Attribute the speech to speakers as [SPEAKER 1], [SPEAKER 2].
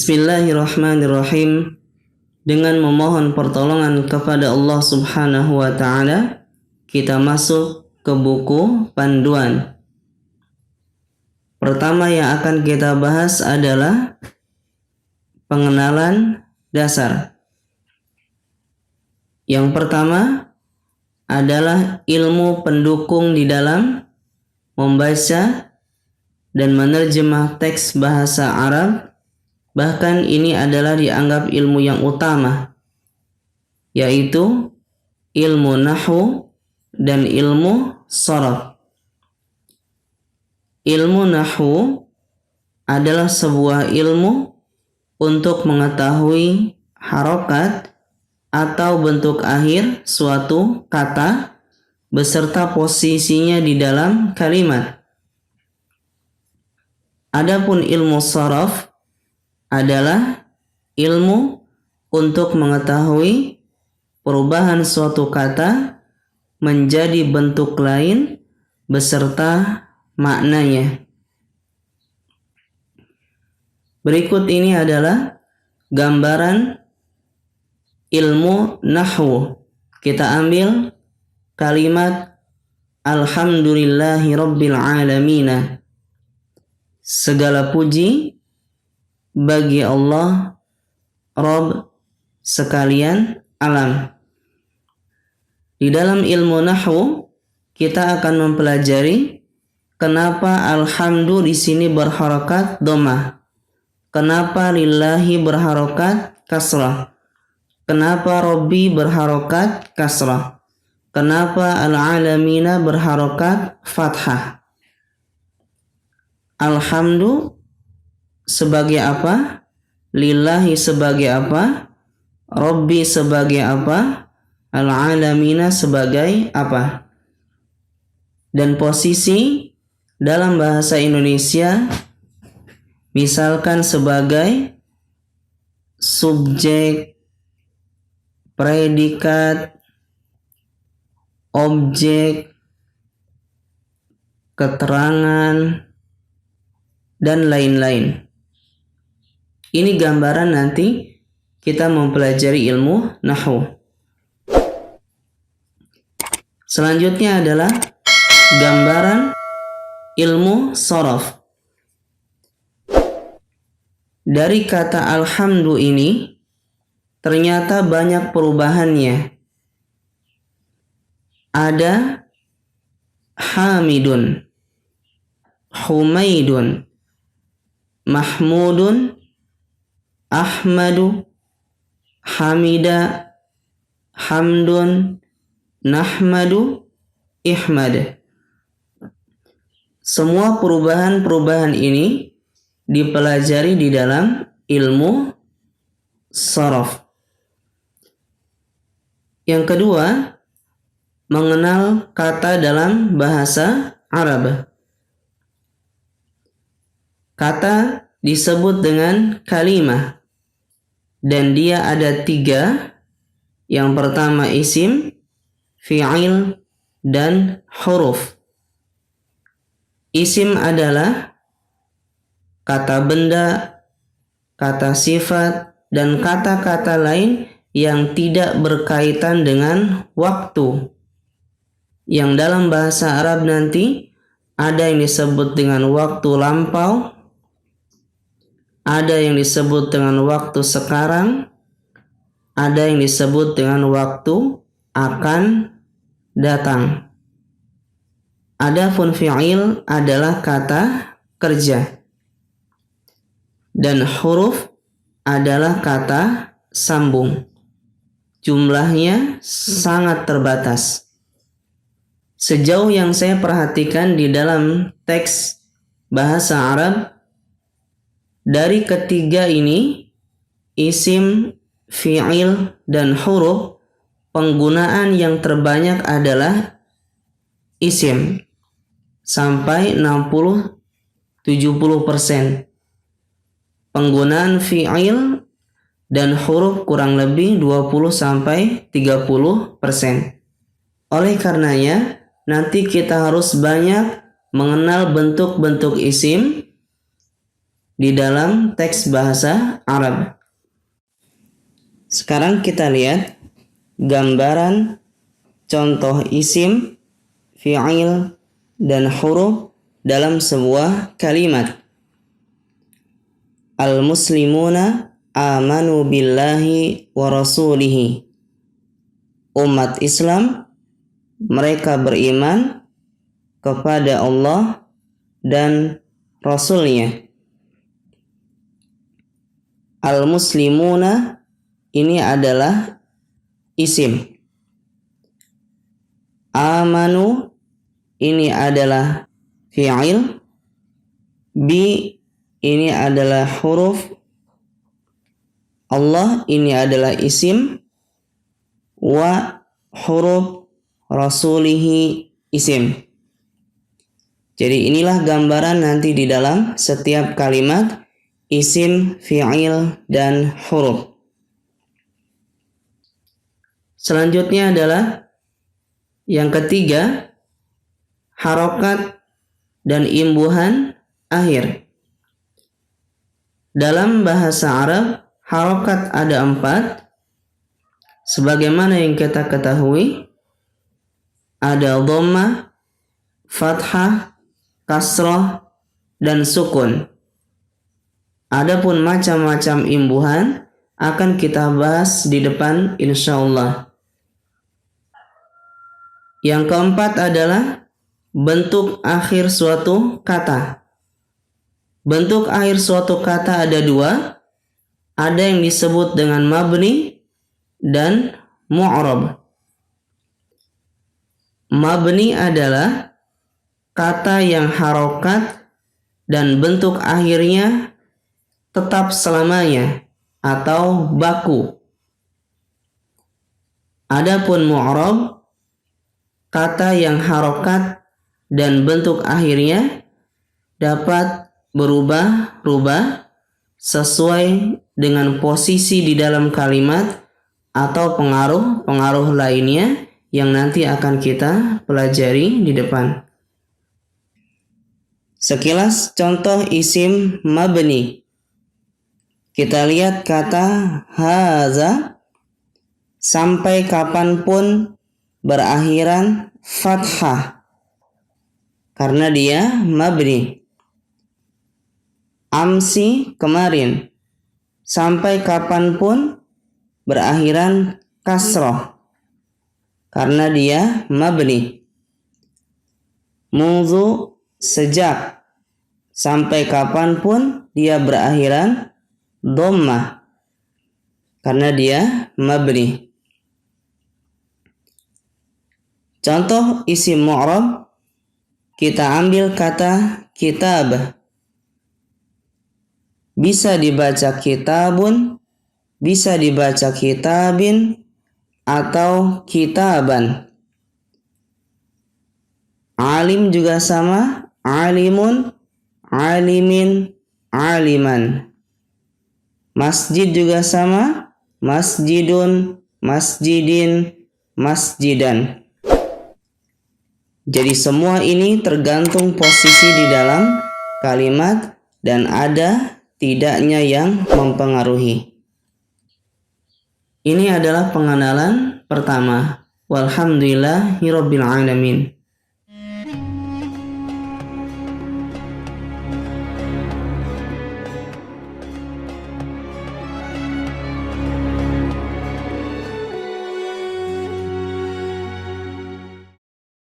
[SPEAKER 1] Bismillahirrahmanirrahim. Dengan memohon pertolongan kepada Allah Subhanahu wa Ta'ala, kita masuk ke buku panduan. Pertama yang akan kita bahas adalah pengenalan dasar. Yang pertama adalah ilmu pendukung di dalam membaca dan menerjemah teks bahasa Arab. Bahkan ini adalah dianggap ilmu yang utama, yaitu ilmu nahwu dan ilmu sharaf. Ilmu nahwu adalah sebuah ilmu untuk mengetahui harokat atau bentuk akhir suatu kata beserta posisinya di dalam kalimat. Adapun ilmu sharaf adalah ilmu untuk mengetahui perubahan suatu kata menjadi bentuk lain beserta maknanya. Berikut ini adalah gambaran ilmu nahwu. Kita ambil kalimat Alhamdulillahi Rabbil Alamina. Segala puji bagi Allah, Rabb sekalian alam. Di dalam ilmu nahwu kita akan mempelajari kenapa alhamdu di sini berharokat dhammah, kenapa lillahi berharokat kasrah, kenapa Rabbi berharokat kasrah, kenapa al-alamina berharokat fathah. Alhamdu sebagai apa? Lillahi sebagai apa? Rabbi sebagai apa? Al-alamina sebagai apa? Dan posisi dalam bahasa Indonesia misalkan sebagai subjek, predikat, objek, keterangan, dan lain-lain. Ini gambaran nanti kita mempelajari ilmu nahwu. Selanjutnya adalah gambaran ilmu sharaf. Dari kata alhamdu ini ternyata banyak perubahannya. Ada hamidun, humaidun, mahmudun, ahmadu, hamida, hamdun, nahmadu, ihmad. Semua perubahan-perubahan ini dipelajari di dalam ilmu sharaf. Yang kedua, mengenal kata dalam bahasa Arab. Kata disebut dengan kalimah dan dia ada 3. Yang pertama isim, fi'il, dan huruf. Isim adalah kata benda, kata sifat, dan kata-kata lain yang tidak berkaitan dengan waktu. Yang dalam bahasa Arab nanti ada yang disebut dengan waktu lampau, ada yang disebut dengan waktu sekarang, ada yang disebut dengan waktu akan datang. Adapun fi'il adalah kata kerja. Dan huruf adalah kata sambung. Jumlahnya sangat terbatas. Sejauh yang saya perhatikan di dalam teks bahasa Arab, dari ketiga ini, isim, fi'il, dan huruf, penggunaan yang terbanyak adalah isim sampai 60-70%. Penggunaan fi'il dan huruf kurang lebih 20-30%. Oleh karenanya, nanti kita harus banyak mengenal bentuk-bentuk isim di dalam teks bahasa Arab. Sekarang kita lihat gambaran contoh isim, fi'il, dan huruf dalam sebuah kalimat. Al-muslimuna amanu billahi wa rasulihi. Umat Islam, mereka beriman kepada Allah dan Rasulnya. Al-muslimuna ini adalah isim. Amanu ini adalah fi'il. Bi ini adalah huruf. Allah ini adalah isim. Wa huruf rasulihi isim. Jadi inilah gambaran nanti di dalam setiap kalimat isim, fi'il, dan huruf. Selanjutnya adalah yang ketiga, harokat dan imbuhan akhir. Dalam bahasa Arab, harokat ada 4. Sebagaimana yang kita ketahui, ada dhammah, fathah, kasrah, dan sukun. Adapun macam-macam imbuhan akan kita bahas di depan insyaallah. Yang keempat adalah bentuk akhir suatu kata. Bentuk akhir suatu kata ada 2. Ada yang disebut dengan mabni dan mu'rab. Mabni adalah kata yang harokat dan bentuk akhirnya tetap selamanya atau baku. Adapun mu'rab, kata yang harokat dan bentuk akhirnya dapat berubah-ubah sesuai dengan posisi di dalam kalimat atau pengaruh-pengaruh lainnya yang nanti akan kita pelajari di depan. Sekilas contoh isim mabni. Kita lihat kata haza, sampai kapanpun berakhiran fathah karena dia mabni. Amsi, kemarin, sampai kapanpun berakhiran kasroh karena dia mabni. Munzu, sejak, sampai kapanpun dia berakhiran dhammah karena dia mabni. Contoh isim mu'rab, kita ambil kata kitab. Bisa dibaca kitabun, bisa dibaca kitabin, atau kitaban. Alim juga sama, alimun, alimin, aliman. Masjid juga sama, masjidun, masjidin, masjidan. Jadi semua ini tergantung posisi di dalam kalimat dan ada tidaknya yang mempengaruhi. Ini adalah pengenalan pertama. Walhamdulillahirabbil alamin.